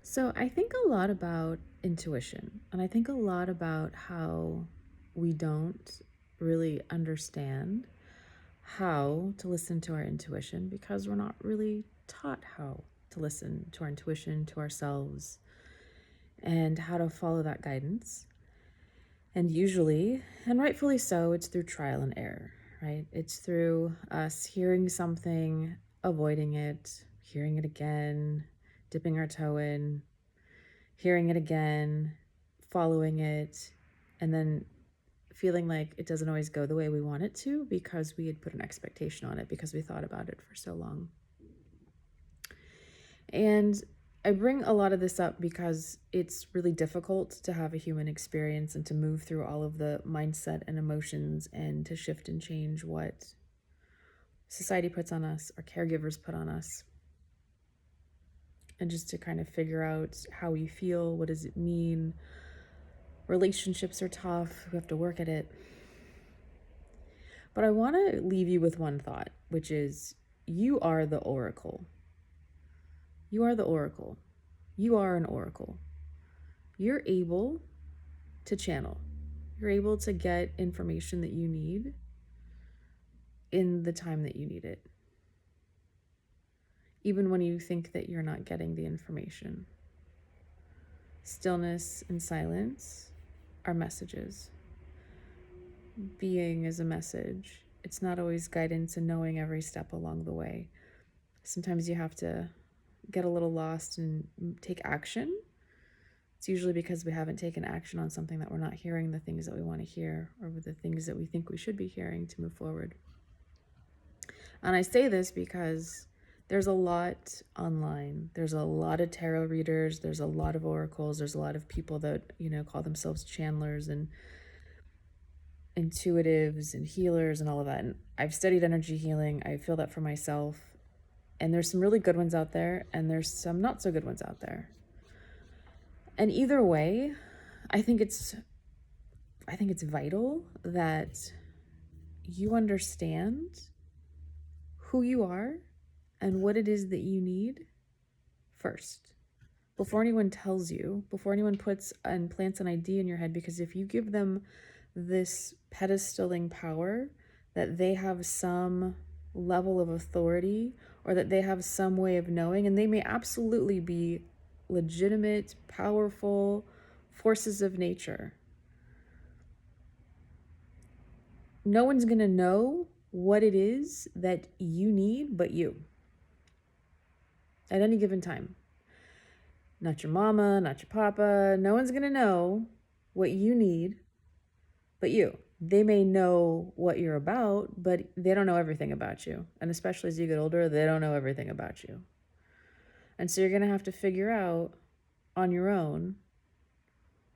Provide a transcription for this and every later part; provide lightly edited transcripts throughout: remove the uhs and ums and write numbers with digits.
So I think a lot about intuition, and I think a lot about how we don't really understand how to listen to our intuition because we're not really taught how to listen to our intuition, to ourselves, and how to follow that guidance. And usually, and rightfully so, it's through trial and error, right? It's through us hearing something, avoiding it, hearing it again, dipping our toe in, hearing it again, following it, and then feeling like it doesn't always go the way we want it to because we had put an expectation on it because we thought about it for so long. And I bring a lot of this up because it's really difficult to have a human experience and to move through all of the mindset and emotions and to shift and change what society puts on us, our caregivers put on us, and just to kind of figure out how we feel, what does it mean. Relationships are tough, we have to work at it. But I want to leave you with one thought, which is you are the oracle. You are the oracle. You are an oracle. You're able to channel. You're able to get information that you need in the time that you need it, even when you think that you're not getting the information. Stillness and silence are messages. Being is a message. It's not always guidance and knowing every step along the way. Sometimes you have to get a little lost and take action. It's usually because we haven't taken action on something that we're not hearing the things that we want to hear or the things that we think we should be hearing to move forward. And I say this because there's a lot online. There's a lot of tarot readers. There's a lot of oracles. There's a lot of people that, call themselves channelers and intuitives and healers and all of that. And I've studied energy healing. I feel that for myself. And there's some really good ones out there, and there's some not so good ones out there. And either way, I think it's vital that you understand who you are and what it is that you need first. Before anyone tells you, before anyone puts and plants an idea in your head, because if you give them this pedestaling power that they have some level of authority or that they have some way of knowing, and they may absolutely be legitimate, powerful forces of nature. No one's going to know what it is that you need but you at any given time. Not your mama, not your papa. No one's going to know what you need but you. They may know what you're about, but they don't know everything about you. And especially as you get older, they don't know everything about you. And so you're going to have to figure out on your own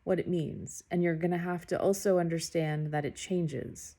what it means. And you're going to have to also understand that it changes.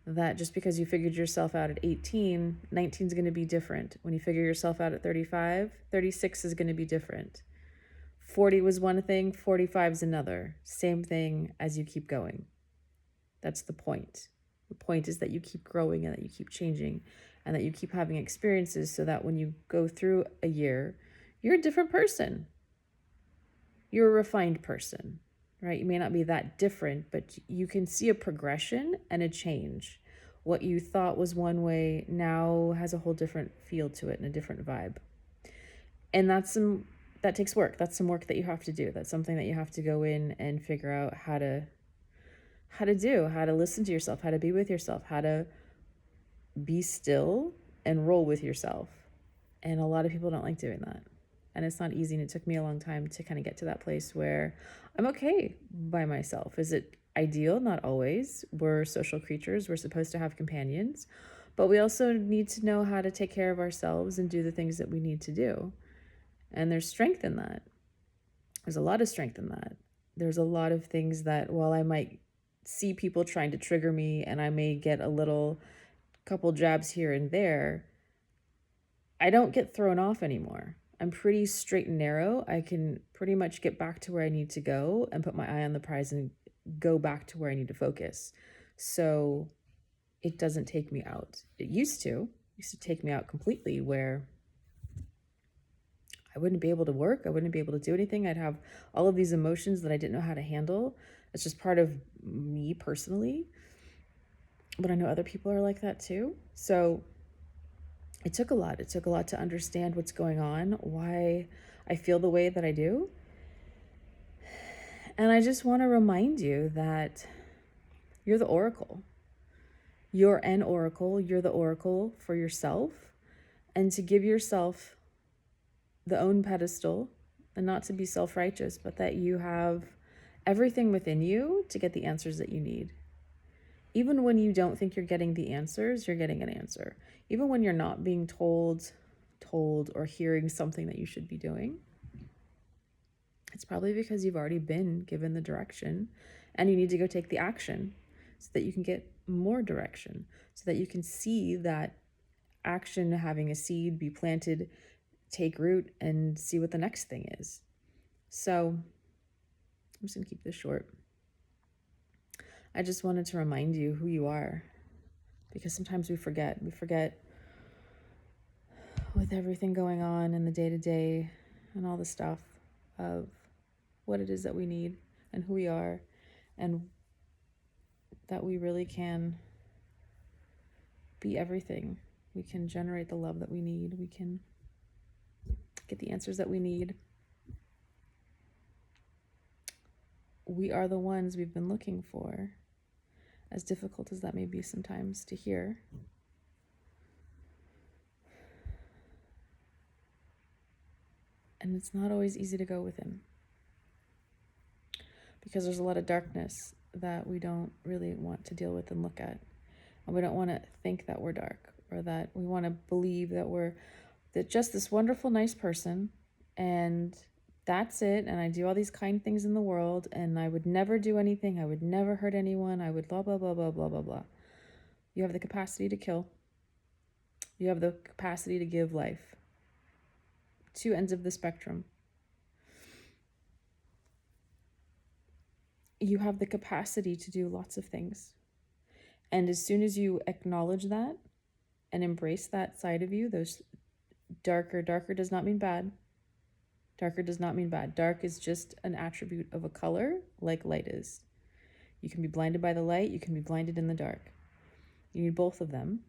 That just because you figured yourself out at 18, 19 is going to be different. When you figure yourself out at 35, 36 is going to be different. 40 was one thing, 45 is another. Same thing as you keep going. That's the point. The point is that you keep growing and that you keep changing and that you keep having experiences so that when you go through a year, you're a different person. You're a refined person, right? You may not be that different, but you can see a progression and a change. What you thought was one way now has a whole different feel to it and a different vibe. And that takes work. That's some work that you have to do. That's something that you have to go in and figure out how to do, how to listen to yourself, how to be with yourself, how to be still and roll with yourself. And a lot of people don't like doing that. And it's not easy. And it took me a long time to kind of get to that place where I'm okay by myself. Is it ideal? Not always. We're social creatures. We're supposed to have companions. But we also need to know how to take care of ourselves and do the things that we need to do. And there's strength in that. There's a lot of strength in that. There's a lot of things that while I might see people trying to trigger me and I may get a couple jabs here and there, I don't get thrown off anymore. I'm pretty straight and narrow. I can pretty much get back to where I need to go and put my eye on the prize and go back to where I need to focus. So it doesn't take me out. It used to take me out completely, where I wouldn't be able to work. I wouldn't be able to do anything. I'd have all of these emotions that I didn't know how to handle. It's just part of me personally. But I know other people are like that too. So it took a lot. It took a lot to understand what's going on, why I feel the way that I do. And I just want to remind you that you're the oracle. You're an oracle. You're the oracle for yourself. And to give yourself the own pedestal, and not to be self-righteous, but that you have everything within you to get the answers that you need. Even when you don't think you're getting the answers, you're getting an answer. Even when you're not being told, or hearing something that you should be doing, it's probably because you've already been given the direction and you need to go take the action so that you can get more direction, so that you can see that action having a seed be planted, take root, and see what the next thing is. So I'm just gonna keep this short. I just wanted to remind you who you are, because sometimes we forget. We forget with everything going on in the day-to-day and all the stuff of what it is that we need and who we are, and that we really can be everything. We can generate the love that we need. We can get the answers that we need. We are the ones we've been looking for, as difficult as that may be sometimes to hear. And it's not always easy to go within, because there's a lot of darkness that we don't really want to deal with and look at. And we don't want to think that we're dark, or that we want to believe that we're just this wonderful, nice person, and that's it. And I do all these kind things in the world, and I would never do anything. I would never hurt anyone. I would blah, blah, blah, blah, blah, blah, blah. You have the capacity to kill. You have the capacity to give life. Two ends of the spectrum. You have the capacity to do lots of things. And as soon as you acknowledge that and embrace that side of you, those darker does not mean bad. Darker does not mean bad. Dark is just an attribute of a color, like light is. You can be blinded by the light, you can be blinded in the dark. You need both of them.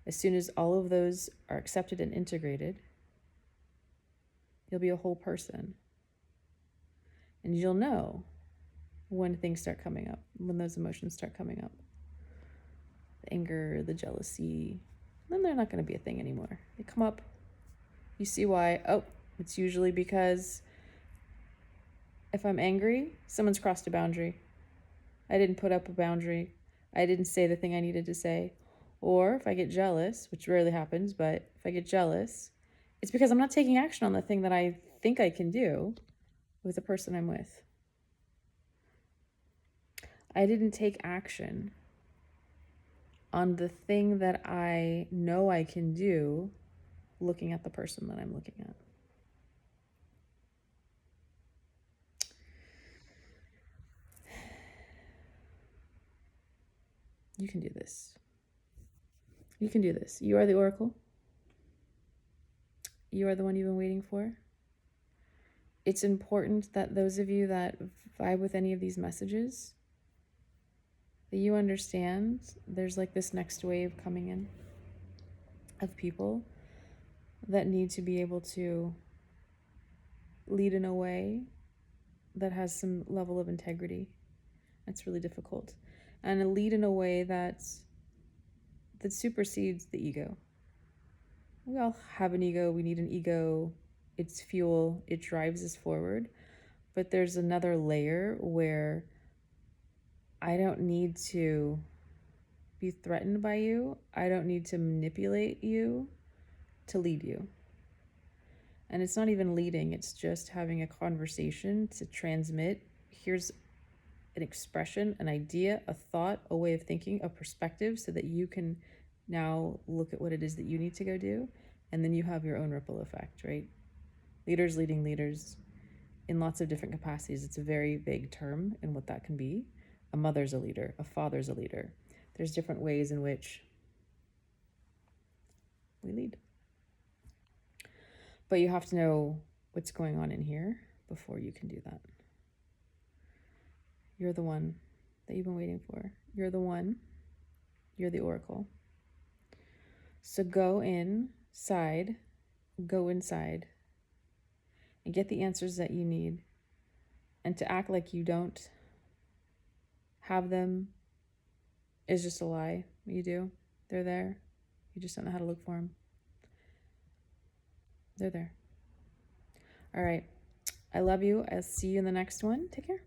As soon as all of those are accepted and integrated, you'll be a whole person. And you'll know when things start coming up, when those emotions start coming up. The anger, the jealousy, then they're not going to be a thing anymore. They come up, you see why. Oh, it's usually because if I'm angry, someone's crossed a boundary. I didn't put up a boundary. I didn't say the thing I needed to say. Or if I get jealous, which rarely happens, but if I get jealous, it's because I'm not taking action on the thing that I think I can do with the person I'm with. I didn't take action on the thing that I know I can do looking at the person that I'm looking at. You can do this. You can do this. You are the oracle. You are the one you've been waiting for. It's important that those of you that vibe with any of these messages, that you understand there's like this next wave coming in of people that need to be able to lead in a way that has some level of integrity. It's really difficult. And lead in a way that supersedes the ego. We all have an ego. We need an ego. It's fuel. It drives us forward. But there's another layer where I don't need to be threatened by you. I don't need to manipulate you to lead you. And it's not even leading. It's just having a conversation to transmit. Here's an expression, an idea, a thought, a way of thinking, a perspective, so that you can now look at what it is that you need to go do. And then you have your own ripple effect, right? Leaders leading leaders in lots of different capacities. It's a very vague term in what that can be. A mother's a leader, a father's a leader. There's different ways in which we lead. But you have to know what's going on in here before you can do that. You're the one that you've been waiting for. You're the one. You're the oracle. So go inside and get the answers that you need. And to act like you don't have them is just a lie. You do. They're there. You just don't know how to look for them. They're there. All right. I love you. I'll see you in the next one. Take care.